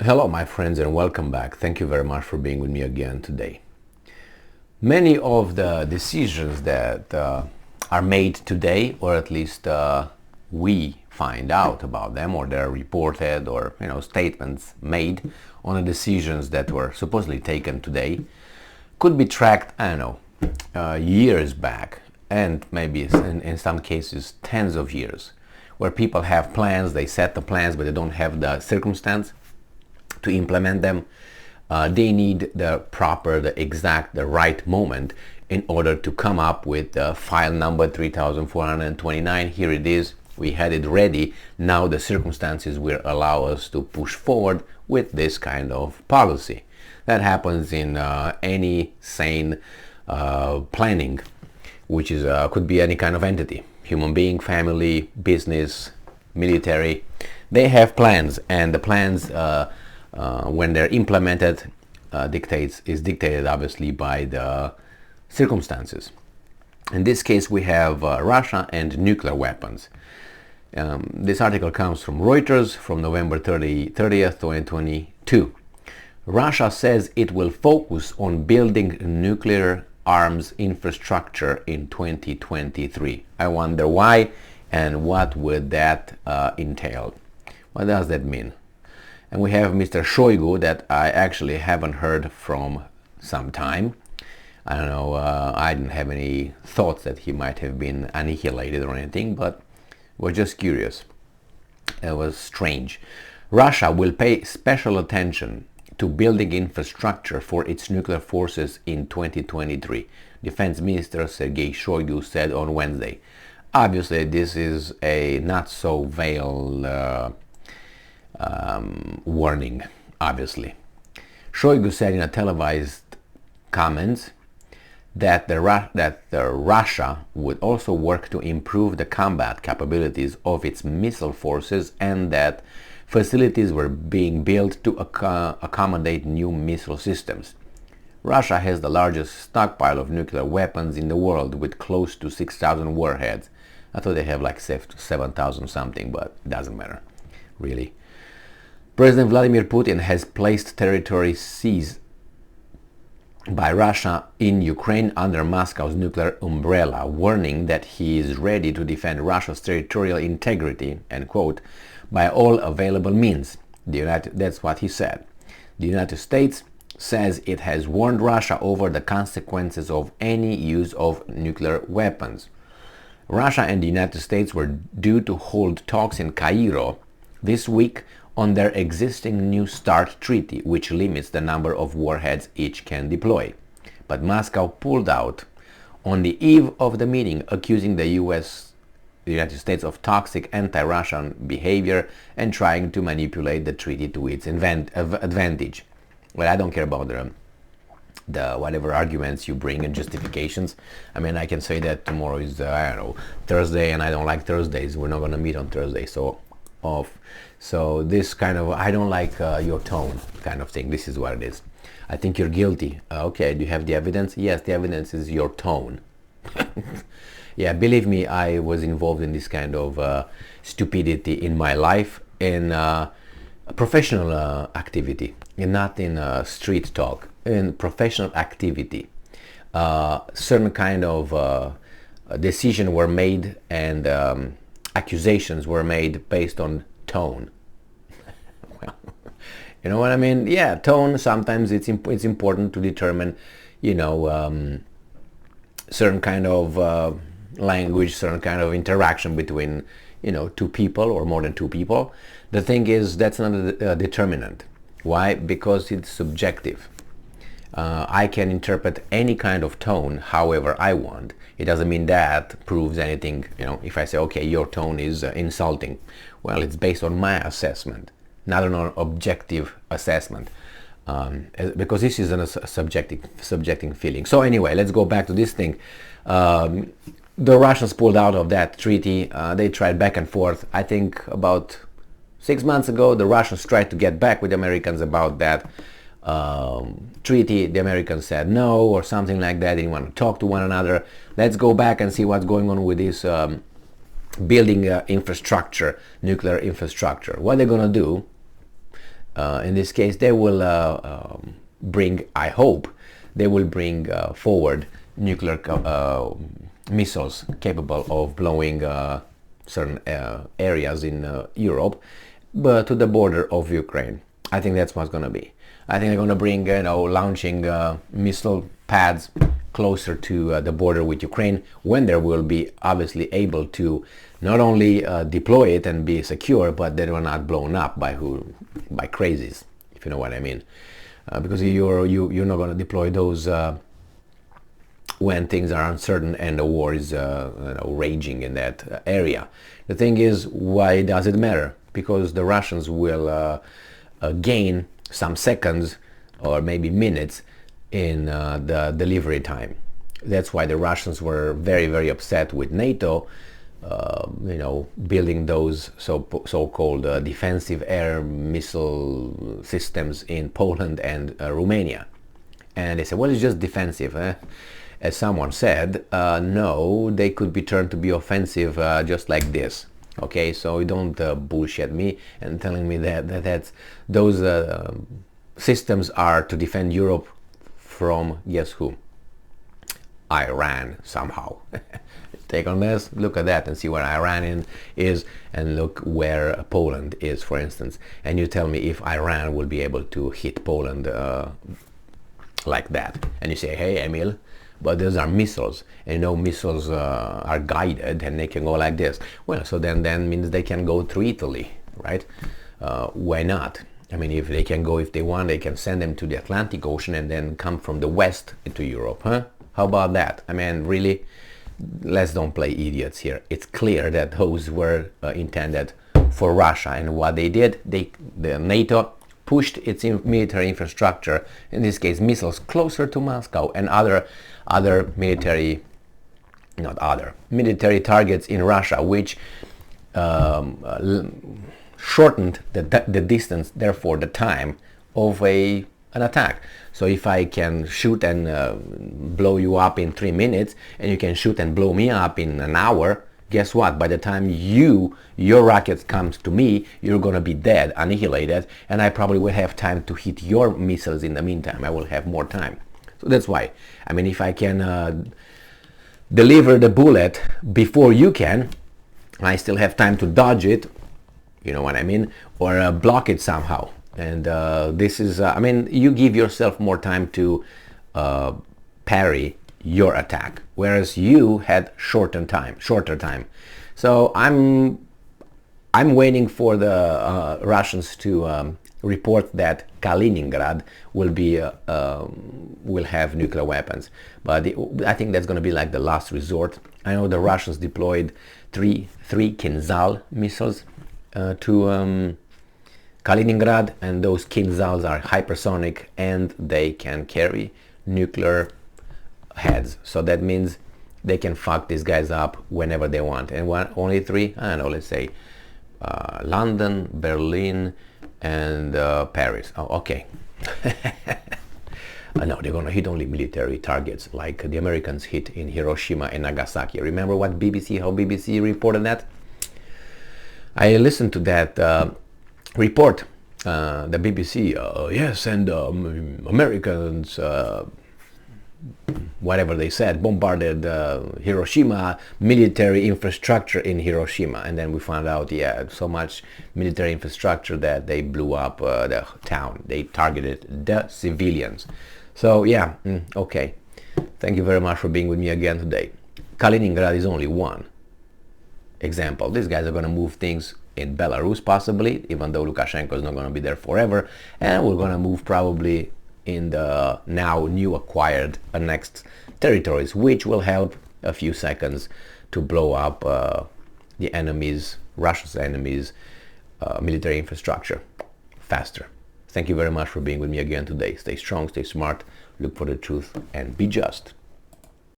Hello, my friends, and welcome back. Thank you very much for being with me again today. Many of the decisions that are made today, or at least we find out about them, or they're reported, or statements made on the decisions that were supposedly taken today, could be tracked, I don't know, years back, and maybe in some cases tens of years, where people have plans, they set the plans, but they don't have the circumstance to implement them. They need the exact, the right moment in order to come up with file number 3429. Here it is. We had it ready. Now the circumstances will allow us to push forward with this kind of policy. That happens in any sane planning, which is could be any kind of entity, human being, family, business, military. They have plans, and the plans when they're implemented is dictated obviously by the circumstances. In this case we have Russia and nuclear weapons. This article comes from Reuters from November 30th, 2022. Russia says it will focus on building nuclear arms infrastructure in 2023. I wonder why, and what would that entail? What does that mean? And we have Mr. Shoigu, that I actually haven't heard from some time. I don't know, I didn't have any thoughts that he might have been annihilated or anything, but was just curious. It was strange. Russia will pay special attention to building infrastructure for its nuclear forces in 2023, Defense Minister Sergei Shoigu said on Wednesday. Obviously, this is a not so veiled warning, obviously. Shoigu said in a televised comments that Russia would also work to improve the combat capabilities of its missile forces, and that facilities were being built to accommodate new missile systems. Russia has the largest stockpile of nuclear weapons in the world, with close to 6,000 warheads. I thought they have like 7,000 something, but it doesn't matter, really. President Vladimir Putin has placed territory seized by Russia in Ukraine under Moscow's nuclear umbrella, warning that he is ready to defend Russia's territorial integrity, end quote, by all available means. That's what he said. The United States says it has warned Russia over the consequences of any use of nuclear weapons. Russia and the United States were due to hold talks in Cairo this week on their existing New START treaty, which limits the number of warheads each can deploy. But Moscow pulled out on the eve of the meeting, accusing the United States of toxic anti-Russian behavior and trying to manipulate the treaty to its advantage. Well, I don't care about the whatever arguments you bring and justifications. I mean, I can say that tomorrow is, I don't know, Thursday, and I don't like Thursdays. We're not going to meet on Thursday, so off. So this kind of, I don't like your tone kind of thing. This is what it is. I think you're guilty. Okay, do you have the evidence? Yes, the evidence is your tone. Yeah, believe me, I was involved in this kind of stupidity in my life, in professional activity, and not in street talk, in professional activity. Certain kind of decisions were made, and accusations were made based on tone. Well, you know what I mean? Yeah, tone. Sometimes it's important to determine, certain kind of language, certain kind of interaction between, two people or more than two people. The thing is, that's not a determinant. Why? Because it's subjective. I can interpret any kind of tone however I want. It doesn't mean that proves anything. If I say, okay, your tone is insulting, well, it's based on my assessment, not on an objective assessment, because this is a subjective feeling. So anyway, let's go back to this thing. The Russians pulled out of that treaty. They tried back and forth. I think about 6 months ago, the Russians tried to get back with the Americans about that treaty. The Americans said no, or something like that. They didn't want to talk to one another. Let's go back and see what's going on with this building infrastructure, nuclear infrastructure. What they're going to do, In this case, they will bring, I hope, they will bring forward nuclear missiles capable of blowing certain areas in Europe, but to the border of Ukraine. I think that's what's going to be. I think they're going to bring, launching missile pads closer to the border with Ukraine, when they will be obviously able to not only deploy it and be secure, but they are not blown up by crazies, if you know what I mean. Because you're not going to deploy those when things are uncertain and the war is raging in that area. The thing is, why does it matter? Because the Russians will gain some seconds or maybe minutes in the delivery time. That's why the Russians were very, very upset with NATO, building those so-called defensive air missile systems in Poland and Romania. And they said, well, it's just defensive. As someone said, no, they could be turned to be offensive just like this. Okay, so you don't bullshit me and telling me that those systems are to defend Europe from, guess who? Iran, somehow. Take on this, look at that and see where Iran is, and look where Poland is, for instance. And you tell me if Iran will be able to hit Poland like that. And you say, hey, Emil, but those are missiles, and missiles are guided and they can go like this. Well, so then means they can go through Italy, right? Why not? I mean, if they can go, if they want, they can send them to the Atlantic Ocean and then come from the west into Europe, huh? How about that? I mean, really, let's don't play idiots here. It's clear that those were intended for Russia, and what they did, the NATO pushed its military infrastructure, in this case missiles, closer to Moscow and other military targets in Russia, which shortened the distance, therefore the time of an attack. So if I can shoot and blow you up in 3 minutes, and you can shoot and blow me up in an hour, guess what? By the time your rockets comes to me, you're gonna be dead, annihilated, and I probably will have time to hit your missiles in the meantime. I will have more time. So that's why. I mean, if I can deliver the bullet before you can, I still have time to dodge it, you know what I mean, or block it somehow. And this is, I mean, you give yourself more time to parry your attack, whereas you had shorter time. So I'm waiting for the Russians to report that Kaliningrad will have nuclear weapons, but I think that's going to be like the last resort. I know the Russians deployed three Kinzhal missiles to Kaliningrad, and those Kinzhals are hypersonic and they can carry nuclear heads. So that means they can fuck these guys up whenever they want. And only three? I don't know, let's say London, Berlin, and Paris. Oh, okay. No, they're gonna hit only military targets, like the Americans hit in Hiroshima and Nagasaki. Remember how BBC reported that? I listened to that report, the BBC, yes, and Americans, whatever they said, bombarded Hiroshima, military infrastructure in Hiroshima, and then we found out, yeah, so much military infrastructure that they blew up the town. They targeted the civilians. So yeah, okay. Thank you very much for being with me again today. Kaliningrad is only one example. These guys are going to move things in Belarus possibly, even though Lukashenko is not going to be there forever, and we're going to move probably in the now new acquired annexed territories, which will help a few seconds to blow up the enemies, Russia's enemies, military infrastructure faster. Thank you very much for being with me again today. Stay strong, stay smart, look for the truth, and be just.